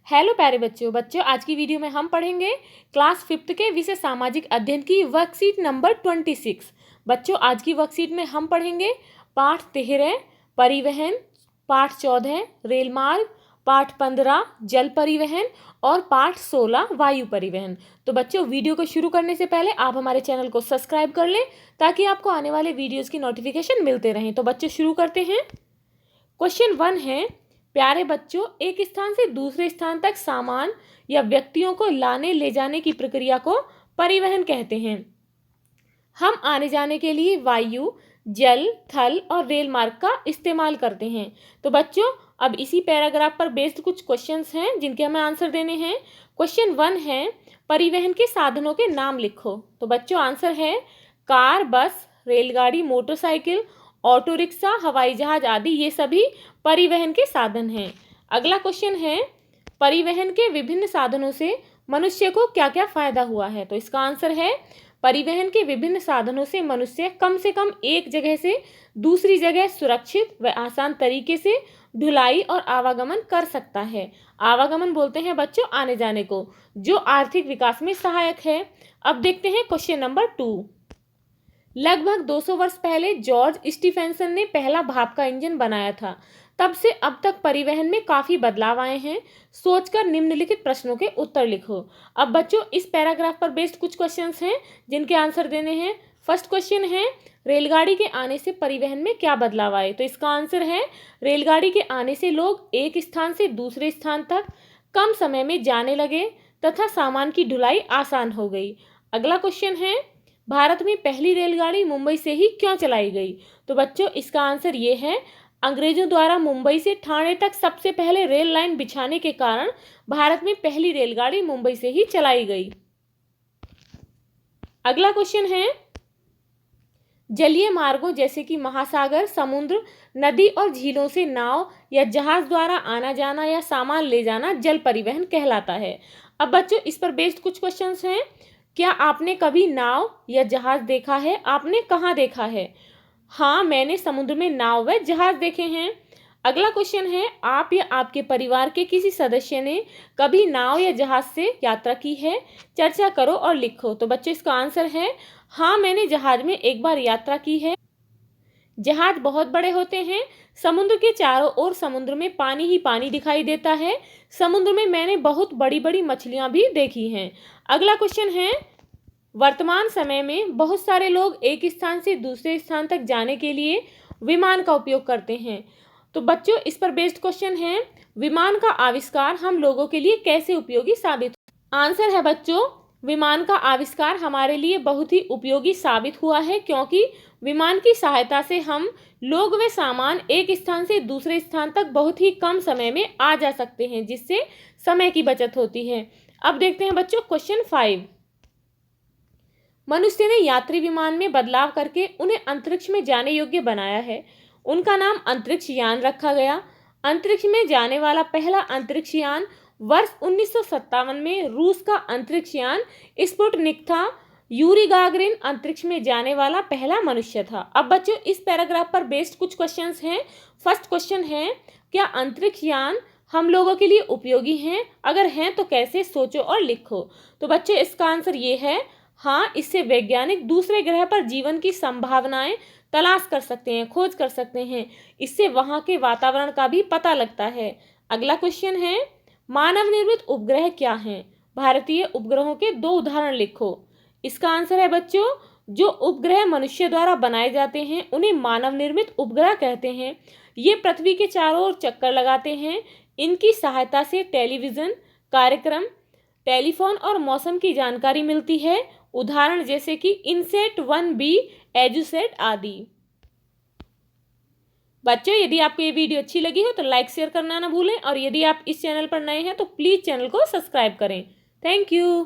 Hello प्यारे बच्चों आज की वीडियो में हम पढ़ेंगे क्लास 5th के विषय सामाजिक अध्ययन की वर्कशीट नंबर 26। बच्चों आज की वर्कशीट में हम पढ़ेंगे पाठ 13 परिवहन, पाठ 14 रेल मार्ग, पाठ 15 जल परिवहन और पाठ 16 वायु परिवहन। तो बच्चों वीडियो को शुरू करने से पहले आप हमारे चैनल को सब्सक्राइब कर लें ताकि आपको आने वाले वीडियोज़ की नोटिफिकेशन मिलते रहें। तो बच्चों शुरू करते हैं। क्वेश्चन 1 है, प्यारे बच्चों एक स्थान से दूसरे स्थान तक सामान या व्यक्तियों को लाने ले जाने की प्रक्रिया को परिवहन कहते हैं। हम आने जाने के लिए वायु, जल, थल और रेल मार्ग का इस्तेमाल करते हैं। तो बच्चों अब इसी पैराग्राफ पर बेस्ड कुछ क्वेश्चंस हैं जिनके हमें आंसर देने हैं। क्वेश्चन 1 है, परिवहन के साधनों के नाम लिखो। तो बच्चों आंसर है कार, बस, रेलगाड़ी, मोटरसाइकिल, ऑटो रिक्शा, हवाई जहाज आदि ये सभी परिवहन के साधन हैं। अगला क्वेश्चन है, परिवहन के विभिन्न साधनों से मनुष्य को क्या क्या फायदा हुआ है। तो इसका आंसर है परिवहन के विभिन्न साधनों से मनुष्य कम से कम एक जगह से दूसरी जगह सुरक्षित व आसान तरीके से ढुलाई और आवागमन कर सकता है। आवागमन बोलते हैं बच्चों आने जाने को, जो आर्थिक विकास में सहायक है। अब देखते हैं क्वेश्चन नंबर 2। लगभग 200 वर्ष पहले जॉर्ज स्टीफेंसन ने पहला भाप का इंजन बनाया था। तब से अब तक परिवहन में काफी बदलाव आए हैं। सोचकर निम्नलिखित प्रश्नों के उत्तर लिखो। अब बच्चों इस पैराग्राफ पर बेस्ड कुछ क्वेश्चंस हैं जिनके आंसर देने हैं। फर्स्ट क्वेश्चन है, रेलगाड़ी के आने से परिवहन में क्या बदलाव आए। तो इसका आंसर है रेलगाड़ी के आने से लोग एक स्थान से दूसरे स्थान तक कम समय में जाने लगे तथा सामान की ढुलाई आसान हो गई। अगला क्वेश्चन है, भारत में पहली रेलगाड़ी मुंबई से ही क्यों चलाई गई। तो बच्चों इसका आंसर ये है, अंग्रेजों द्वारा मुंबई से ठाणे तक सबसे पहले रेल लाइन बिछाने के कारण भारत में पहली रेलगाड़ी मुंबई से ही चलाई गई। अगला क्वेश्चन है, जलीय मार्गों जैसे कि महासागर, समुद्र, नदी और झीलों से नाव या जहाज द्वारा आना जाना या सामान ले जाना जल परिवहन कहलाता है। अब बच्चों इस पर बेस्ड कुछ क्वेश्चंस हैं। क्या आपने कभी नाव या जहाज देखा है? आपने कहाँ देखा है? हाँ, मैंने समुद्र में नाव व जहाज देखे हैं। अगला क्वेश्चन है, आप या आपके परिवार के किसी सदस्य ने कभी नाव या जहाज से यात्रा की है? चर्चा करो और लिखो। तो बच्चों इसका आंसर है हाँ, मैंने जहाज में एक बार यात्रा की है। जहाज बहुत बड़े होते हैं। समुद्र के चारों ओर समुद्र में पानी ही पानी दिखाई देता है। समुद्र में मैंने बहुत बड़ी बड़ी मछलियां भी देखी हैं। अगला क्वेश्चन है, वर्तमान समय में बहुत सारे लोग एक स्थान से दूसरे स्थान तक जाने के लिए विमान का उपयोग करते हैं। तो बच्चों इस पर बेस्ड क्वेश्चन है, विमान का आविष्कार हम लोगों के लिए कैसे उपयोगी साबित हुआ। आंसर है बच्चों, विमान का आविष्कार हमारे लिए बहुत ही उपयोगी साबित हुआ है, क्योंकि विमान की सहायता से हम लोग व सामान एक स्थान से दूसरे स्थान तक बहुत ही कम समय में आ जा सकते हैं, जिससे समय की बचत होती है। अब देखते हैं बच्चों क्वेश्चन 5। मनुष्य ने यात्री विमान में बदलाव करके उन्हें अंतरिक्ष में जाने योग्य बनाया है। उनका नाम अंतरिक्ष यान रखा गया। अंतरिक्ष में जाने वाला पहला अंतरिक्ष यान वर्ष 1957 में रूस का अंतरिक्ष यान स्पुतनिक था। यूरी गागरिन अंतरिक्ष में जाने वाला पहला मनुष्य था। अब बच्चों इस पैराग्राफ पर बेस्ड कुछ क्वेश्चंस हैं। फर्स्ट क्वेश्चन है, क्या अंतरिक्ष यान हम लोगों के लिए उपयोगी हैं? अगर हैं तो कैसे, सोचो और लिखो। तो बच्चों इसका आंसर ये है हाँ, इससे वैज्ञानिक दूसरे ग्रह पर जीवन की संभावनाएं तलाश कर सकते हैं, खोज कर सकते हैं। इससे वहां के वातावरण का भी पता लगता है। अगला क्वेश्चन है, मानव निर्मित उपग्रह क्या हैं? भारतीय उपग्रहों के 2 उदाहरण लिखो। इसका आंसर है बच्चों, जो उपग्रह मनुष्य द्वारा बनाए जाते हैं उन्हें मानव निर्मित उपग्रह कहते हैं। ये पृथ्वी के चारों ओर चक्कर लगाते हैं। इनकी सहायता से टेलीविजन कार्यक्रम, टेलीफोन और मौसम की जानकारी मिलती है। उदाहरण जैसे कि इनसेट 1B, एजुसेट आदि। बच्चों यदि आपको ये वीडियो अच्छी लगी हो तो लाइक शेयर करना ना भूलें, और यदि आप इस चैनल पर नए हैं तो प्लीज़ चैनल को सब्सक्राइब करें। Thank you.